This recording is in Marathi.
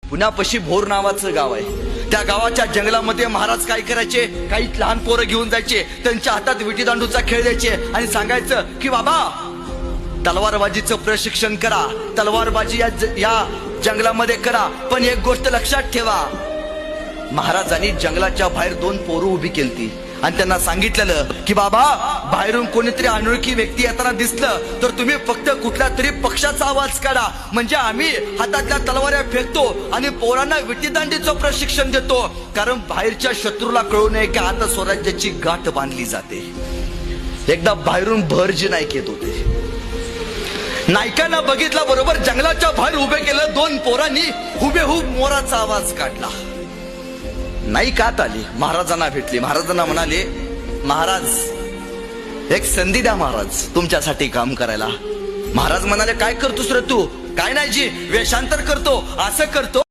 पुण्यापाशी भोर नावाचं गाव आहे। त्या गावाच्या जंगलामध्ये महाराज काय करायचे, काही लहान पोरं घेऊन जायचे, त्यांच्या हातात विटी दांडूचा खेळ द्यायचे आणि सांगायचं की बाबा तलवारबाजीचं प्रशिक्षण करा, तलवारबाजी या जंगलामध्ये करा, पण एक गोष्ट लक्षात ठेवा। महाराजांनी जंगलाच्या बाहेर 2 पोरं उभी केलती आणि त्यांना सांगितलेलं की बाबा बाहेरून कोणीतरी अनोळखी व्यक्ती येताना दिसलं तर तुम्ही फक्त कुठल्या तरी पक्षाचा आवाज काढा, म्हणजे आम्ही हातातल्या तलवाऱ्या फेकतो आणि पोरांना विटीदांडीचं प्रशिक्षण देतो, कारण बाहेरच्या शत्रूला कळू नये की आता स्वराज्याची गाठ बांधली जाते। एकदा बाहेरून भरजी नाईक येत होते। नायकांना बघितला बरोबर जंगलाच्या बाहेर उभे केलं 2 पोरांनी हुबेहूब मोराचा आवाज काढला। नाईक आत आले, महाराजांना भेटले, महाराजांना म्हणाले महाराज एक संधी द्या महाराज तुमच्यासाठी काम करायला। महाराज म्हणाले काय करतोस रे तू? काय नाही जी, वेषांतर करतो, असं करतो।